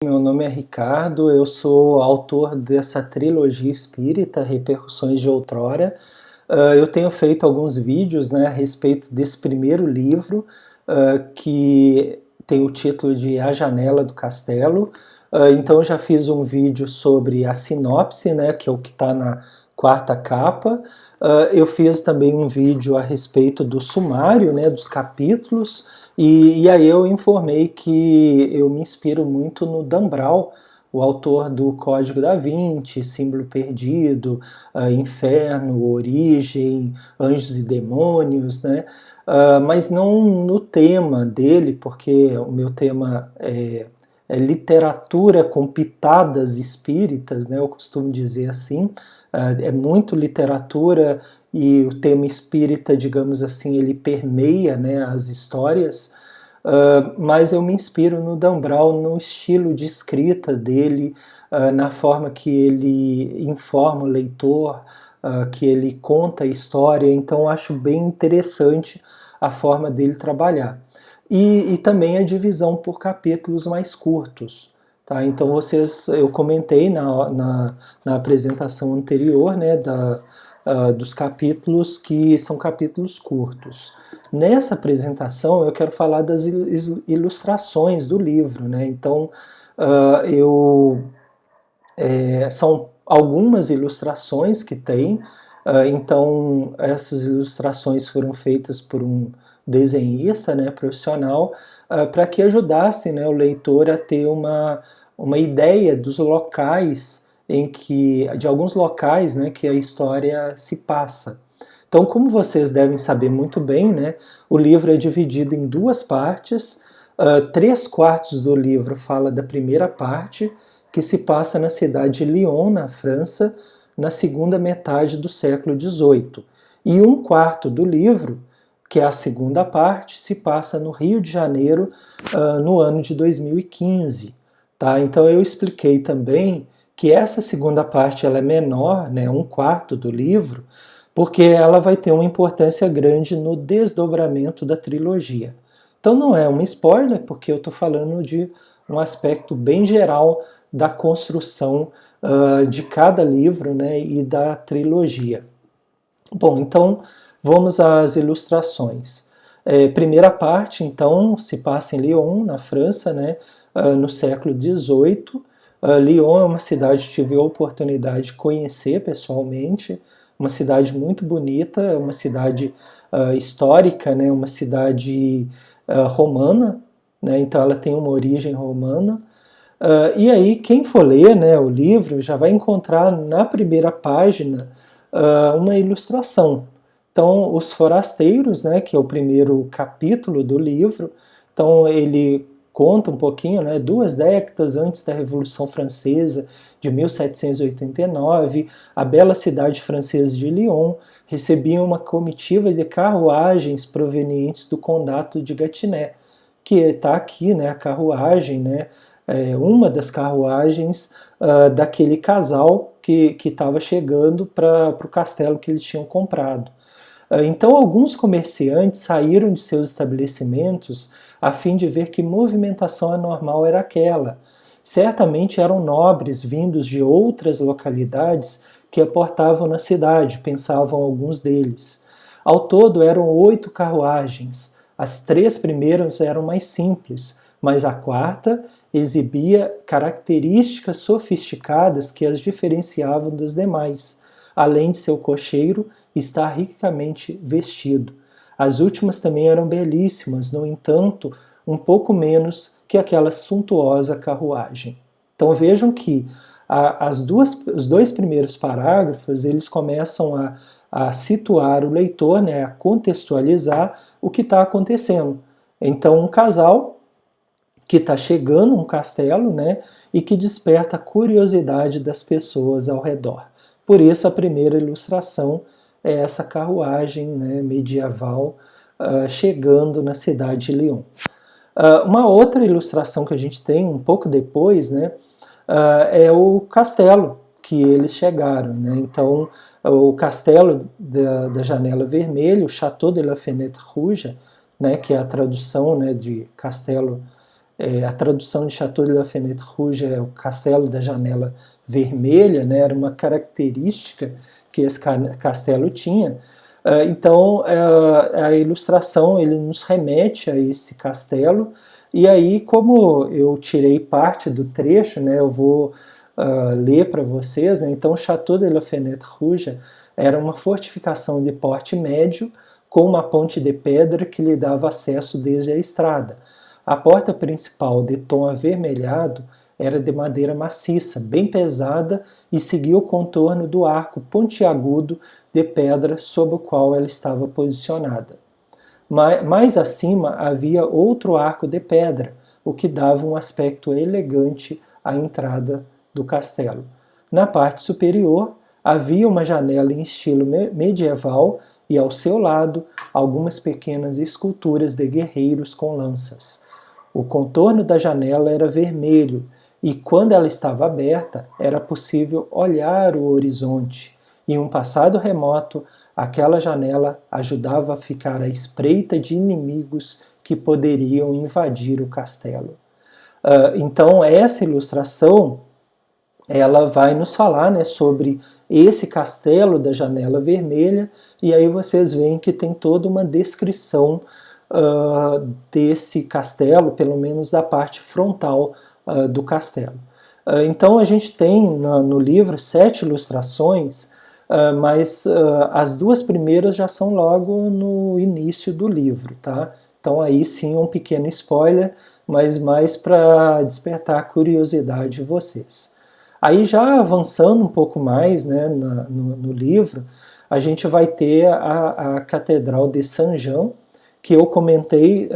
Meu nome é Ricardo, eu sou autor dessa trilogia espírita, Repercussões de Outrora. Eu tenho feito alguns vídeos, né, a respeito desse primeiro livro, que tem o título de A Janela do Castelo. Então eu já fiz um vídeo sobre a sinopse, né, que é o que está na quarta capa. Eu fiz também um vídeo a respeito do sumário, né, dos capítulos, e aí eu informei que eu me inspiro muito no Dan Brown, o autor do Código da Vinci, Símbolo Perdido, Inferno, Origem, Anjos e Demônios, né? Mas não no tema dele, porque o meu tema é literatura com pitadas espíritas, né? Eu costumo dizer assim. É muito literatura e o tema espírita, digamos assim, ele permeia, né, as histórias. Mas eu me inspiro no Dan Brown, no estilo de escrita dele, na forma que ele informa o leitor, que ele conta a história. Então eu acho bem interessante a forma dele trabalhar. E também a divisão por capítulos mais curtos. Tá? Então eu comentei na apresentação anterior, né, dos capítulos que são capítulos curtos. Nessa apresentação eu quero falar das ilustrações do livro, né? Então são algumas ilustrações que tem. Então essas ilustrações foram feitas por um desenhista, né, profissional, para que ajudasse, né, o leitor a ter uma ideia dos locais de alguns locais, né, que a história se passa. Então, como vocês devem saber muito bem, né, o livro é dividido em duas partes. 3/4 do livro fala da primeira parte, que se passa na cidade de Lyon, na França, na segunda metade do século XVIII. E 1/4 do livro, que é a segunda parte, se passa no Rio de Janeiro, no ano de 2015. Tá? Então eu expliquei também que essa segunda parte ela é menor, né, 1/4 do livro, porque ela vai ter uma importância grande no desdobramento da trilogia. Então não é um spoiler, porque eu estou falando de um aspecto bem geral da construção de cada livro, né, e da trilogia. Bom, então vamos às ilustrações. Primeira parte, então, se passa em Lyon, na França, né, no século XVIII. Lyon é uma cidade que tive a oportunidade de conhecer pessoalmente, uma cidade muito bonita, é uma cidade histórica, né, uma cidade romana, né, então ela tem uma origem romana. E aí, quem for ler, né, o livro já vai encontrar na primeira página uma ilustração. Então, Os Forasteiros, né, que é o primeiro capítulo do livro, então ele conta um pouquinho, né, 2 décadas antes da Revolução Francesa, de 1789, a bela cidade francesa de Lyon recebia uma comitiva de carruagens provenientes do condado de Gâtinais, que está aqui, né, a carruagem, né, uma das carruagens daquele casal que estava chegando para o castelo que eles tinham comprado. Então, alguns comerciantes saíram de seus estabelecimentos a fim de ver que movimentação anormal era aquela. Certamente eram nobres vindos de outras localidades que aportavam na cidade, pensavam alguns deles. Ao todo eram 8 carruagens. As 3 primeiras eram mais simples, mas a quarta exibia características sofisticadas que as diferenciavam das demais, além de seu cocheiro estar ricamente vestido. As últimas também eram belíssimas, no entanto, um pouco menos que aquela suntuosa carruagem. Então vejam que os 2 primeiros parágrafos eles começam a situar o leitor, né, a contextualizar o que está acontecendo. Então um casal que está chegando a um castelo, né, e que desperta a curiosidade das pessoas ao redor. Por isso a primeira ilustração é essa carruagem, né, medieval chegando na cidade de Lyon. Uma outra ilustração que a gente tem um pouco depois, né, é o castelo que eles chegaram. Né? Então, o castelo da Janela Vermelha, o Château de la Fenêtre Rouge, né, que é a tradução, né, de castelo A tradução de Château de la Fenêtre Rouge é o castelo da janela vermelha, né? Era uma característica que esse castelo tinha. Então, a ilustração ele nos remete a esse castelo, e aí, como eu tirei parte do trecho, né, eu vou ler para vocês, né? Então, Château de la Fenêtre Rouge era uma fortificação de porte médio com uma ponte de pedra que lhe dava acesso desde a estrada. A porta principal, de tom avermelhado, era de madeira maciça, bem pesada, e seguia o contorno do arco pontiagudo de pedra sob o qual ela estava posicionada. Mais acima havia outro arco de pedra, o que dava um aspecto elegante à entrada do castelo. Na parte superior havia uma janela em estilo medieval e ao seu lado algumas pequenas esculturas de guerreiros com lanças. O contorno da janela era vermelho e quando ela estava aberta era possível olhar o horizonte. Em um passado remoto, aquela janela ajudava a ficar à espreita de inimigos que poderiam invadir o castelo. Então essa ilustração ela vai nos falar, né, sobre esse castelo da janela vermelha, e aí vocês veem que tem toda uma descrição desse castelo, pelo menos da parte frontal do castelo. Então a gente tem no livro 7 ilustrações, mas as 2 primeiras já são logo no início do livro, tá? Então aí sim um pequeno spoiler, mas mais para despertar a curiosidade de vocês. Aí já avançando um pouco mais, né, no livro, a gente vai ter a Catedral de Saint-Jean, que eu comentei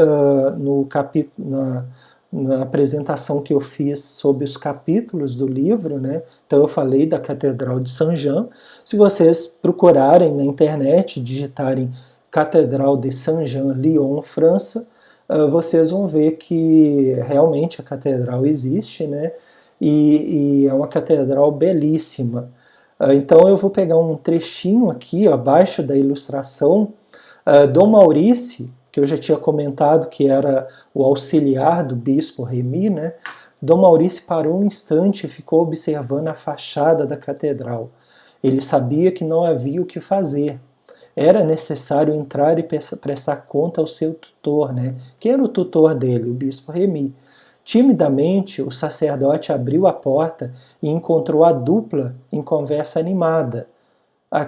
no capítulo, na apresentação que eu fiz sobre os capítulos do livro, né? Então eu falei da Catedral de Saint-Jean. Se vocês procurarem na internet, digitarem Catedral de Saint-Jean, Lyon, França, vocês vão ver que realmente a catedral existe, né? E é uma catedral belíssima. Então eu vou pegar um trechinho aqui, abaixo da ilustração. Dom Maurice, que eu já tinha comentado que era o auxiliar do bispo Remy, né? Dom Maurice parou um instante e ficou observando a fachada da catedral. Ele sabia que não havia o que fazer. Era necessário entrar e prestar conta ao seu tutor, né? Quem era o tutor dele? O bispo Remy. Timidamente, o sacerdote abriu a porta e encontrou a dupla em conversa animada.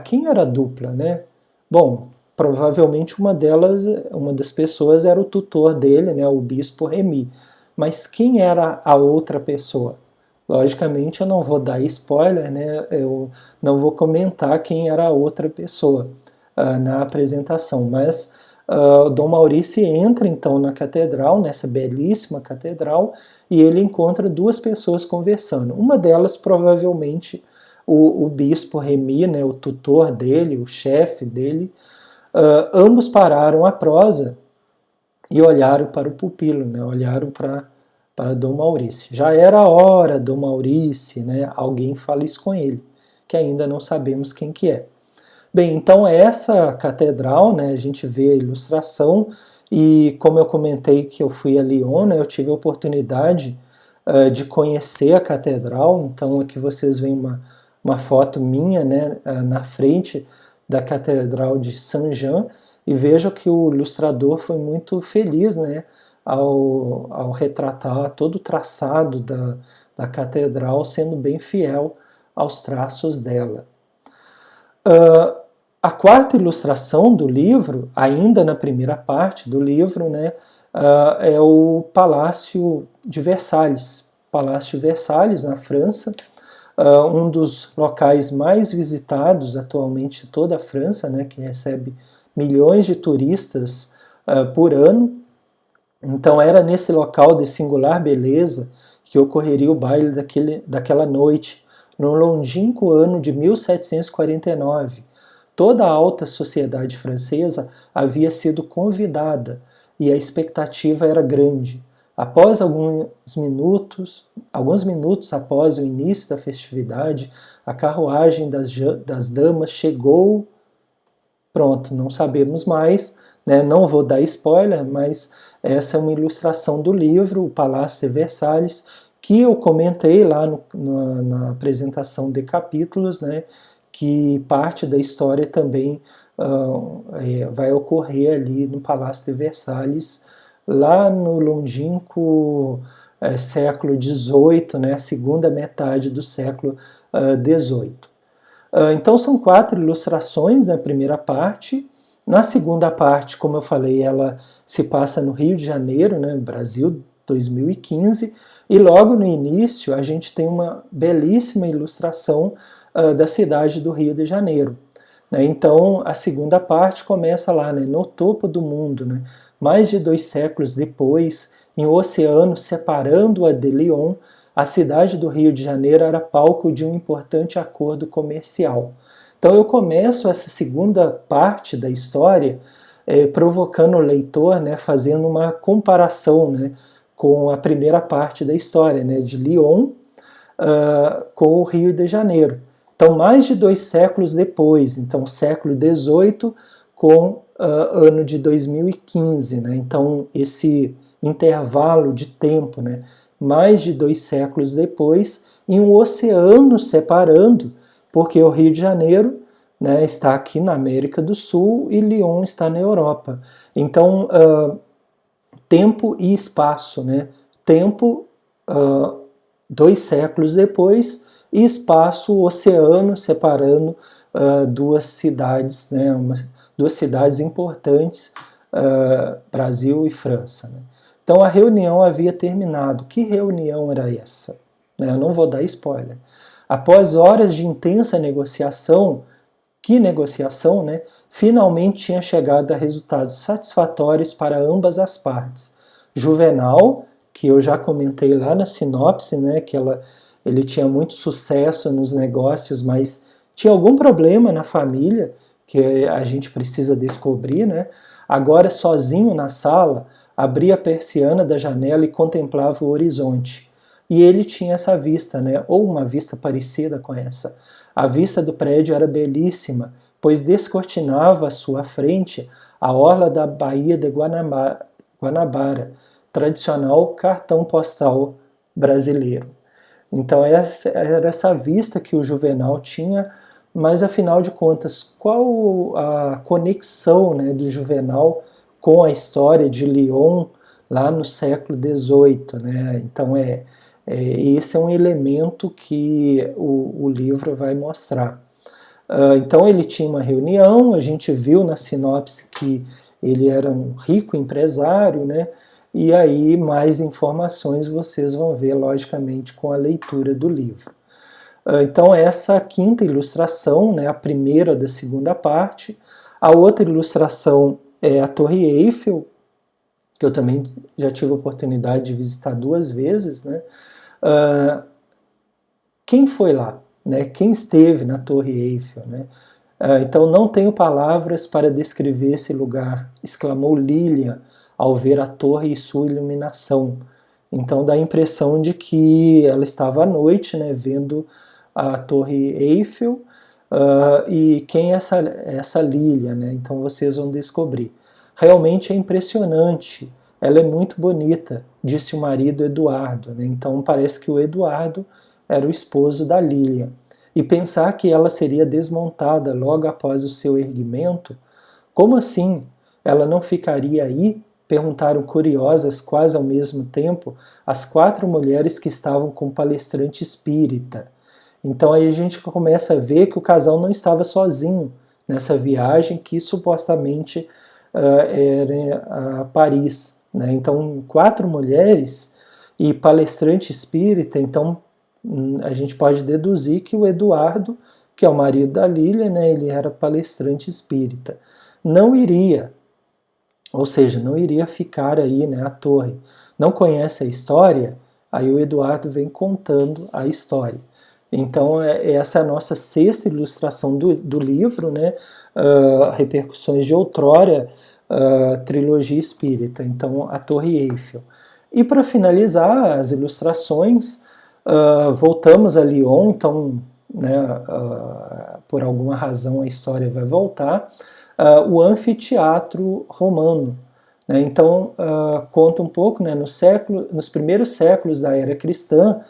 Quem era a dupla, né? Bom, provavelmente uma das pessoas era o tutor dele, né, o bispo Remy. Mas quem era a outra pessoa? Logicamente eu não vou dar spoiler, né, eu não vou comentar quem era a outra pessoa na apresentação, mas Dom Maurice entra então na catedral, nessa belíssima catedral, e ele encontra 2 pessoas conversando. Uma delas provavelmente o bispo Remy, né, o tutor dele, o chefe dele. Ambos pararam a prosa e olharam para o pupilo, né? Olharam para Dom Maurice. Já era a hora, Dom Maurice, né? Alguém fala isso com ele, que ainda não sabemos quem que é. Bem, então essa catedral, né, a gente vê a ilustração, e como eu comentei que eu fui a Lyon, né, eu tive a oportunidade de conhecer a catedral. Então aqui vocês veem uma foto minha, né, na frente da Catedral de Saint-Jean, e vejo que o ilustrador foi muito feliz, né, ao retratar todo o traçado da catedral, sendo bem fiel aos traços dela. A 4ª ilustração do livro, ainda na primeira parte do livro, né, é o Palácio de Versalhes. Palácio de Versalhes, na França, um dos locais mais visitados atualmente de toda a França, né, que recebe milhões de turistas por ano. Então era nesse local de singular beleza que ocorreria o baile daquela noite, no longínquo ano de 1749. Toda a alta sociedade francesa havia sido convidada e a expectativa era grande. Após alguns minutos após o início da festividade, a carruagem das damas chegou. Pronto, não sabemos mais, né? Não vou dar spoiler, mas essa é uma ilustração do livro, o Palácio de Versalhes, que eu comentei lá na apresentação de capítulos, né, que parte da história também vai ocorrer ali no Palácio de Versalhes, lá no longínquo século XVIII, né, a segunda metade do século XVIII. Então são 4 ilustrações na primeira parte. Na segunda parte, como eu falei, ela se passa no Rio de Janeiro, né, Brasil, 2015, e logo no início a gente tem uma belíssima ilustração da cidade do Rio de Janeiro. Né? Então a segunda parte começa lá, né, no topo do mundo, né, mais de 2 séculos depois, em um oceano separando-a de Lyon, a cidade do Rio de Janeiro era palco de um importante acordo comercial. Então eu começo essa segunda parte da história provocando o leitor, né, fazendo uma comparação, né, com a primeira parte da história, né, de Lyon com o Rio de Janeiro. Então mais de 2 séculos depois, então século XVIII com ano de 2015, né, então esse intervalo de tempo, né, mais de 2 séculos depois, em um oceano separando, porque o Rio de Janeiro, né, está aqui na América do Sul e Lyon está na Europa. Então, tempo e espaço, né? Tempo, 2 séculos depois, e espaço, oceano separando duas cidades, né, duas cidades importantes, Brasil e França. Né? Então a reunião havia terminado. Que reunião era essa? Eu não vou dar spoiler. Após horas de intensa negociação, que negociação, né? Finalmente tinha chegado a resultados satisfatórios para ambas as partes. Juvenal, que eu já comentei lá na sinopse, né, que ele tinha muito sucesso nos negócios, mas tinha algum problema na família que a gente precisa descobrir, né? Agora sozinho na sala, abria a persiana da janela e contemplava o horizonte. E ele tinha essa vista, né? Ou uma vista parecida com essa. A vista do prédio era belíssima, pois descortinava à sua frente a orla da Baía de Guanabara, tradicional cartão postal brasileiro. Então era essa vista que o Juvenal tinha, mas afinal de contas, qual a conexão, né, do Juvenal com a história de Lyon lá no século XVIII? Né? Então esse é um elemento que o livro vai mostrar. Então ele tinha uma reunião, a gente viu na sinopse que ele era um rico empresário, né? E aí mais informações vocês vão ver, logicamente, com a leitura do livro. Então essa quinta ilustração, né, a primeira da segunda parte. A outra ilustração é a Torre Eiffel, que eu também já tive a oportunidade de visitar 2 vezes, né? Quem foi lá? Né? Quem esteve na Torre Eiffel? Né? Então não tenho palavras para descrever esse lugar, exclamou Lilian ao ver a torre e sua iluminação. Então dá a impressão de que ela estava à noite, né, vendo a Torre Eiffel. E quem é essa Lilian? Né? Então vocês vão descobrir. Realmente é impressionante, ela é muito bonita, disse o marido Eduardo. Né? Então parece que o Eduardo era o esposo da Lilian. E pensar que ela seria desmontada logo após o seu erguimento? Como assim? Ela não ficaria aí? Perguntaram curiosas quase ao mesmo tempo as 4 mulheres que estavam com o palestrante espírita. Então aí a gente começa a ver que o casal não estava sozinho nessa viagem que supostamente era a Paris. Né? Então 4 mulheres e palestrante espírita, então a gente pode deduzir que o Eduardo, que é o marido da Lilian, né, ele era palestrante espírita. Não iria, ou seja, não iria ficar aí, né, à torre. Não conhece a história? Aí o Eduardo vem contando a história. Então essa é a nossa 6ª ilustração do livro, né, Repercussões de Outrora, trilogia espírita. Então a Torre Eiffel. E para finalizar as ilustrações, voltamos a Lyon, então, né, por alguma razão a história vai voltar, o anfiteatro romano. né? Então, conta um pouco, né, nos primeiros séculos da era cristã,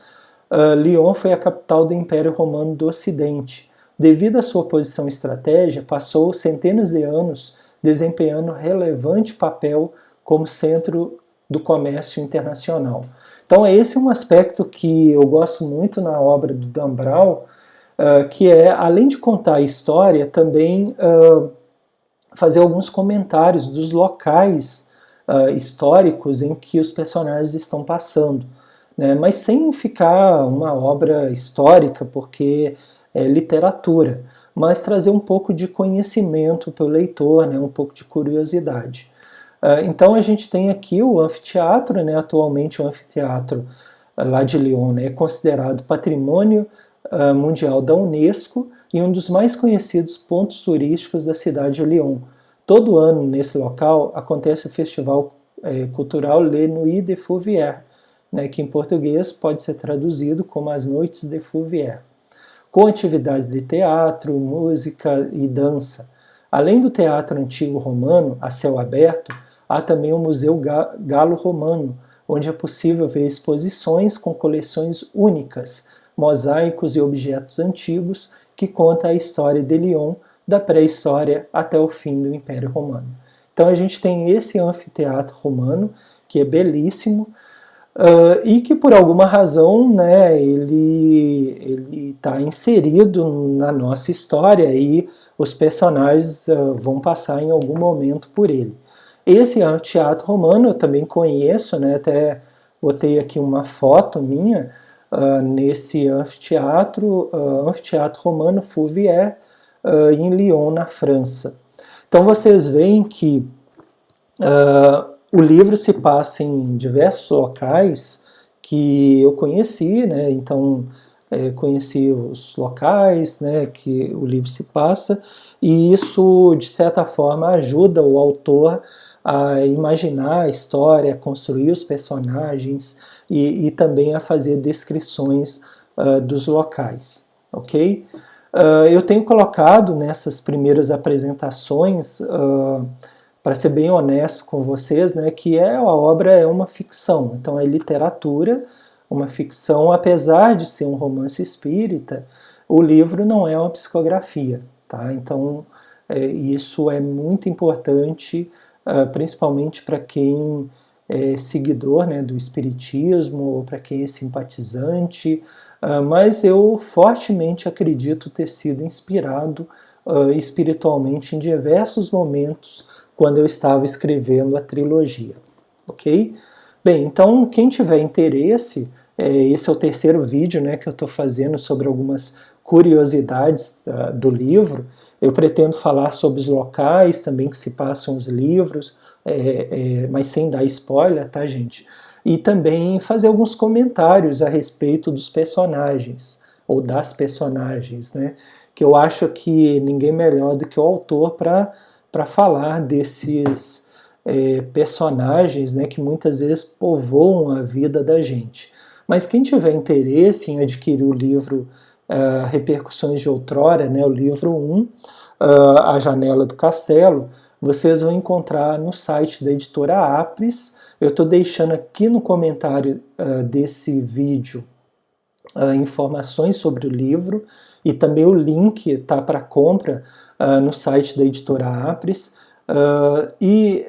Lyon foi a capital do Império Romano do Ocidente. Devido à sua posição estratégica, passou centenas de anos desempenhando relevante papel como centro do comércio internacional. Então esse é um aspecto que eu gosto muito na obra do Dan Brown, que é, além de contar a história, também fazer alguns comentários dos locais históricos em que os personagens estão passando, né? Mas sem ficar uma obra histórica, porque é literatura, mas trazer um pouco de conhecimento para o leitor, né? Um pouco de curiosidade. Então a gente tem aqui o anfiteatro, né? Atualmente o anfiteatro lá de Lyon, né, é considerado patrimônio mundial da Unesco e um dos mais conhecidos pontos turísticos da cidade de Lyon. Todo ano nesse local acontece o festival cultural Les Nuits de Fourvière, né, que em português pode ser traduzido como as Noites de Fourvière, com atividades de teatro, música e dança. Além do teatro antigo romano, a céu aberto, há também o Museu Galo-Romano, onde é possível ver exposições com coleções únicas, mosaicos e objetos antigos que contam a história de Lyon, da pré-história até o fim do Império Romano. Então a gente tem esse anfiteatro romano, que é belíssimo, e que por alguma razão, né, ele está inserido na nossa história e os personagens vão passar em algum momento por ele. Esse anfiteatro romano eu também conheço, né, até botei aqui uma foto minha nesse anfiteatro, anfiteatro romano Fourvière, em Lyon, na França. Então vocês veem que o livro se passa em diversos locais que eu conheci, né? Então conheci os locais, né, que o livro se passa, e isso de certa forma ajuda o autor a imaginar a história, a construir os personagens e também a fazer descrições dos locais, ok? Eu tenho colocado nessas primeiras apresentações, para ser bem honesto com vocês, né, que a obra é uma ficção, então é literatura, uma ficção, apesar de ser um romance espírita, o livro não é uma psicografia, tá? Então isso é muito importante, principalmente para quem é seguidor, né, do espiritismo, ou para quem é simpatizante, mas eu fortemente acredito ter sido inspirado espiritualmente em diversos momentos quando eu estava escrevendo a trilogia, ok? Bem, então quem tiver interesse, esse é o terceiro vídeo, né, que eu estou fazendo sobre algumas curiosidades do livro. Eu pretendo falar sobre os locais também que se passam os livros, mas sem dar spoiler, tá, gente? E também fazer alguns comentários a respeito dos personagens, ou das personagens, né? Que eu acho que ninguém melhor do que o autor para falar desses personagens, né, que muitas vezes povoam a vida da gente. Mas quem tiver interesse em adquirir o livro Repercussões de Outrora, né, o livro 1, A Janela do Castelo, vocês vão encontrar no site da editora Apres. Eu estou deixando aqui no comentário desse vídeo informações sobre o livro e também o link está para compra no site da editora Apres. E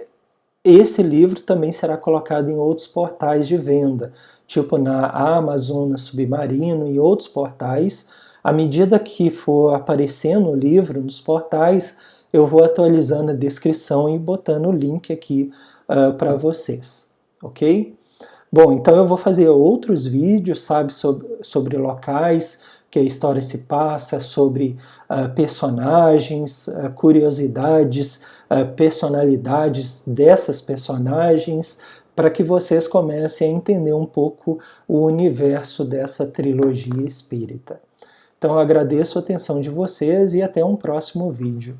esse livro também será colocado em outros portais de venda, tipo na Amazon, na Submarino e outros portais. À medida que for aparecendo o livro nos portais, eu vou atualizando a descrição e botando o link aqui para vocês, ok? Bom, então eu vou fazer outros vídeos, sabe, sobre locais que a história se passa, sobre personagens, curiosidades, personalidades dessas personagens, para que vocês comecem a entender um pouco o universo dessa trilogia espírita. Então eu agradeço a atenção de vocês e até um próximo vídeo.